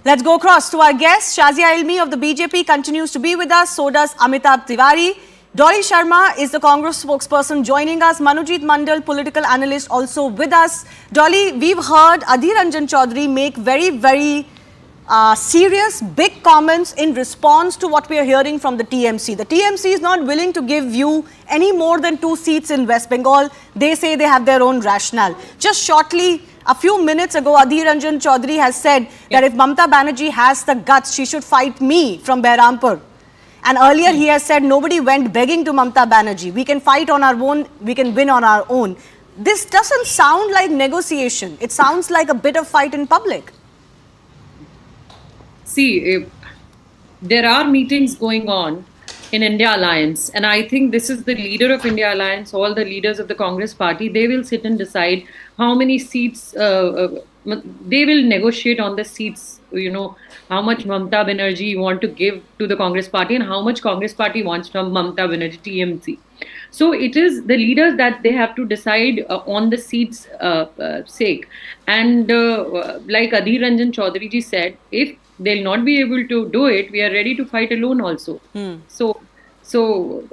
Let's go across to our guest. Shazia Ilmi of the BJP continues to be with us. So does Amitabh Tiwari. DollySsharma is the Congress spokesperson joining us. Manojit Mandal, political analyst, also with us. Dolly, we've heard Adhir Ranjan Chowdhury make very serious, big comments in response to what we are hearing from the TMC. The TMC is not willing to give you any more than 2 seats in West Bengal. They say they have their own rationale. Just shortly, a few minutes ago, Adhir Ranjan Chowdhury has said that if Mamata Banerjee has the guts, she should fight me from Behrampur. And earlier he has said nobody went begging to Mamata Banerjee. We can fight on our own, we can win on our own. This doesn't sound like negotiation. It sounds like a bit of fight in public. See, there are meetings going on in India Alliance, and I think this is the leader of India Alliance, all the leaders of the Congress party. They will sit and decide how many seats, they will negotiate on the seats, how much Mamata Banerjee want to give to the Congress party and how much Congress party wants from Mamata Banerjee, TMC. So it is the leaders that they have to decide on the seats sake. And like Adhir Ranjan Chowdhury ji said, if they'll not be able to do it, we are ready to fight alone also. So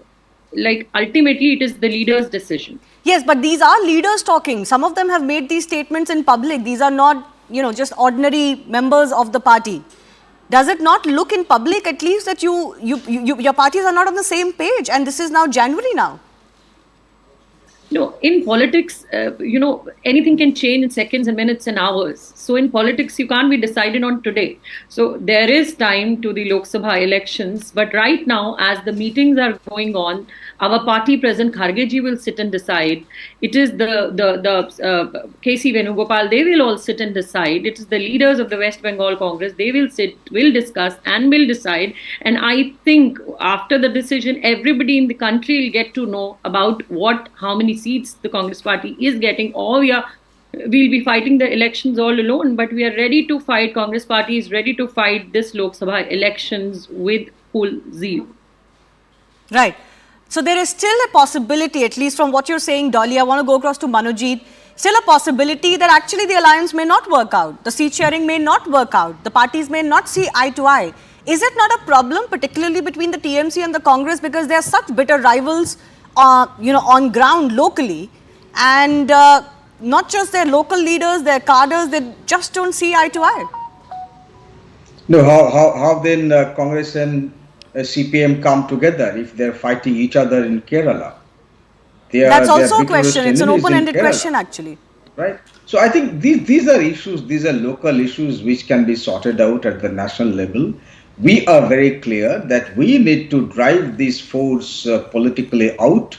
like ultimately it is the leader's decision. Yes, but these are leaders talking. Some of them have made these statements in public. These are not, just ordinary members of the party. Does it not look in public at least that your parties are not on the same page, and this is now January now? No, in politics, anything can change in seconds and minutes and hours. So in politics, you can't be decided on today. So there is time to the Lok Sabha elections. But right now, as the meetings are going on, our party president Kharge ji will sit and decide. It is the K.C. Venugopal, they will all sit and decide. It is the leaders of the West Bengal Congress, they will sit, will discuss and will decide. And I think after the decision, everybody in the country will get to know about how many seats the Congress party is getting, or we'll be fighting the elections all alone, but we are ready to fight. Congress party is ready to fight this Lok Sabha elections with full zeal. Right. So there is still a possibility, at least from what you're saying, Dolly, I want to go across to Manojit, still a possibility that actually the alliance may not work out. The seat sharing may not work out. The parties may not see eye to eye. Is it not a problem, particularly between the TMC and the Congress, because they are such bitter rivals on ground locally, and not just their local leaders, their cadres, they just don't see eye to eye? No, how then Congress and CPM come together if they're fighting each other in Kerala? That's also a question. It's an open-ended question, actually. Right. So I think these are issues, these are local issues which can be sorted out at the national level. We are very clear that we need to drive this force politically out,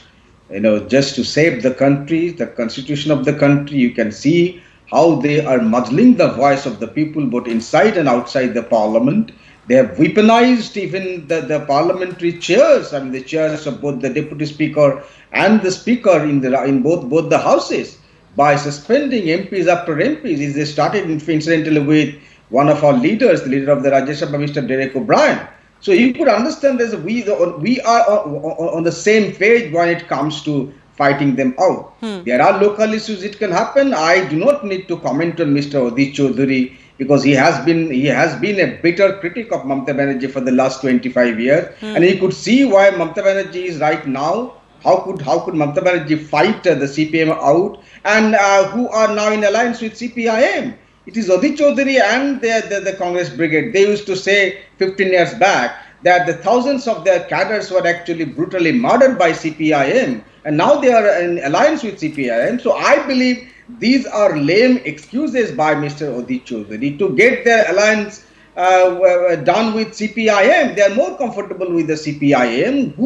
just to save the country, the constitution of the country. You can see how they are muzzling the voice of the people, both inside and outside the parliament. They have weaponized even the parliamentary chairs, the chairs of both the deputy speaker and the speaker in both the houses, by suspending MPs after MPs. They started incidentally with one of our leaders, the leader of the Rajya Sabha, Mr. Derek O'Brien. So you could understand that we are on the same page when it comes to fighting them out. There are local issues it can happen. I do not need to comment on Mr. Adhir Chowdhury, because he has been a bitter critic of Mamata Banerjee for the last 25 years, and he could see why Mamata Banerjee is right now. How could Mamata Banerjee fight the CPM out, and who are now in alliance with CPIM? It is Adhir Chowdhury and the Congress brigade. They used to say 15 years back that the thousands of their cadres were actually brutally murdered by CPIM, and now they are in alliance with CPIM. So I believe these are lame excuses by Mr. Adhir Chowdhury to get their alliance done with CPIM. They are more comfortable with the CPIM,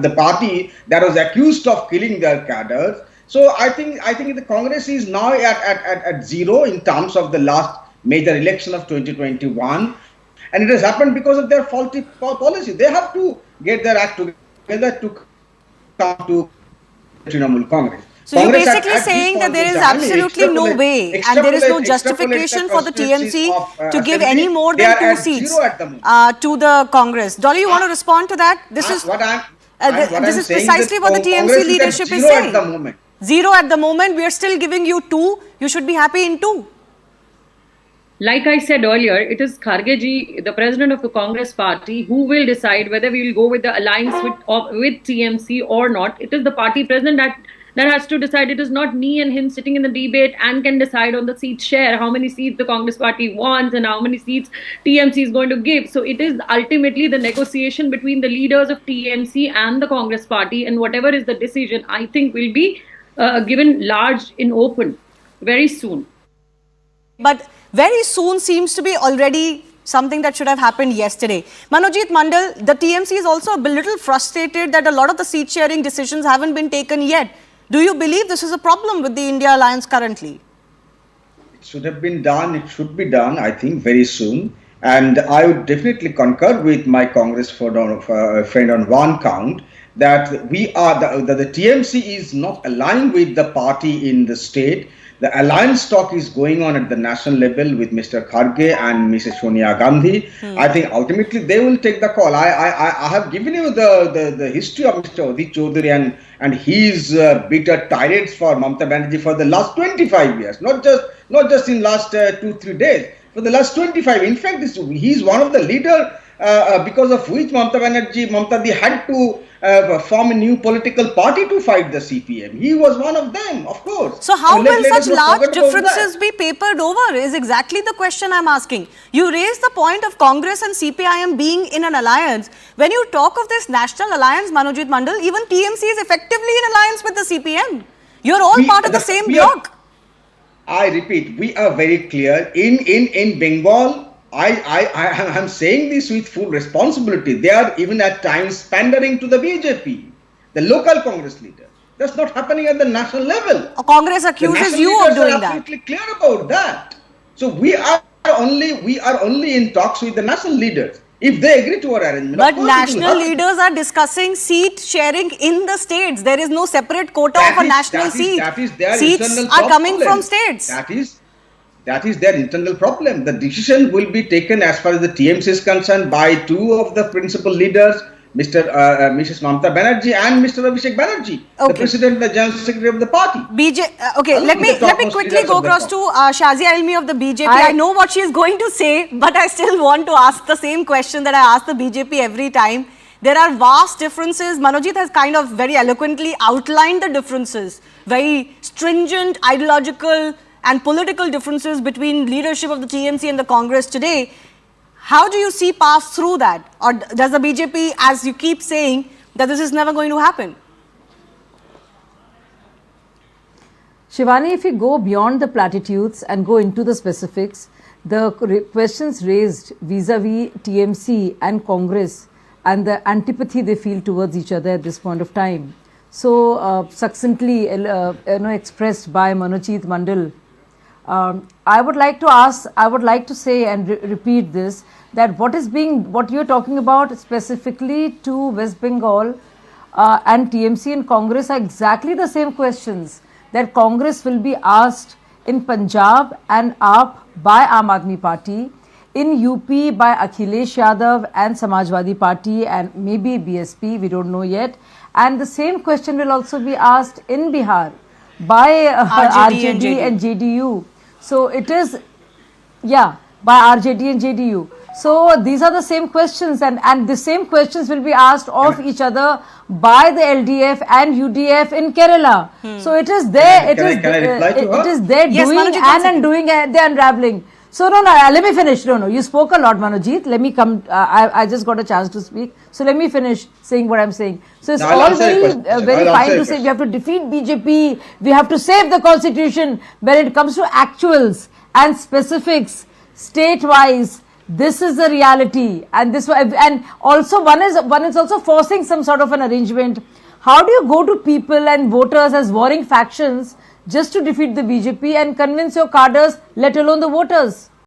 the party that was accused of killing their cadres. So I think the Congress is now at zero in terms of the last major election of 2021, and it has happened because of their faulty policy. They have to get their act together to come to Trinamool Congress. So you're basically saying that there is absolutely no way and there is no justification for the TMC to give any more than 2 seats to the Congress. Dolly, you want to respond to that? This is precisely what the TMC leadership is saying. 0 at the moment. We are still giving you 2. You should be happy in 2. Like I said earlier, it is Kharge ji, the president of the Congress party, who will decide whether we will go with the alliance with TMC or not. It is the party president that has to decide. It is not me and him sitting in the debate and can decide on the seat share, how many seats the Congress party wants and how many seats TMC is going to give. So it is ultimately the negotiation between the leaders of TMC and the Congress party, and whatever is the decision, I think will be given large in open very soon. But very soon seems to be already something that should have happened yesterday. Manojit Mandal, the TMC is also a little frustrated that a lot of the seat sharing decisions haven't been taken yet. Do you believe this is a problem with the India alliance currently? It should have been done. It should be done, I think, very soon. And I would definitely concur with my Congress friend on one count that we are the TMC is not aligned with the party in the state. The alliance talk is going on at the national level with Mr. Kharge and Mrs. Sonia Gandhi. I think ultimately they will take the call. I have given you the history of Mr. Adhir Chowdhury and his bitter tirades for Mamata Banerjee for the last 25 years, not just in last 2-3 days. For the last 25, in fact, he is one of the leader because of which Mamata Di had to form a new political party to fight the CPM. He was one of them, of course. So how will such large differences be papered over is exactly the question I'm asking. You raised the point of Congress and CPIM being in an alliance. When you talk of this national alliance, Manojit Mandal, even TMC is effectively in alliance with the CPM. You're all part of the same bloc. I repeat, we are very clear. In Bengal, I am saying this with full responsibility. They are even at times pandering to the BJP, the local Congress leader. That's not happening at the national level. Congress accuses you of doing that. Absolutely clear about that. So we are only in talks with the national leaders. If they agree to our arrangement. But national leaders are discussing seat sharing in the states. There is no separate quota of a national seat. Seats are coming from states. That is their internal problem. The decision will be taken as far as the TMC is concerned by two of the principal leaders, Mrs. Mamata Banerjee and Mr. Abhishek Banerjee, the president and the general secretary of the party. Okay, let me quickly go across to Shazia Ilmi of the BJP. I know what she is going to say, but I still want to ask the same question that I ask the BJP every time. There are vast differences. Manojit has kind of very eloquently outlined the differences, very stringent ideological and political differences between leadership of the TMC and the Congress today. How do you see pass through that? Or does the BJP, as you keep saying, that this is never going to happen? Shivani, if you go beyond the platitudes and go into the specifics, the questions raised vis-a-vis TMC and Congress and the antipathy they feel towards each other at this point of time, so succinctly expressed by Manojit Mandal, I would like to say and repeat this, that what you're talking about specifically to West Bengal and TMC and Congress are exactly the same questions that Congress will be asked in Punjab and AAP by Aam Aadmi Party, in UP by Akhilesh Yadav and Samajwadi Party and maybe BSP, we don't know yet. And the same question will also be asked in Bihar by RJD and JDU. So it is, by RJD and JDU. So these are the same questions, and the same questions will be asked of each other by the LDF and UDF in Kerala. So it is there, it is there doing and undoing, they unraveling. So no, let me finish. No, you spoke a lot, Manojit. Let me come. I just got a chance to speak. So let me finish saying what I'm saying. So it's all very fine to say we have to defeat BJP. We have to save the constitution. When it comes to actuals and specifics, state-wise, this is the reality. And also one is also forcing some sort of an arrangement. How do you go to people and voters as warring factions just to defeat the BJP and convince your cadres, let alone the voters?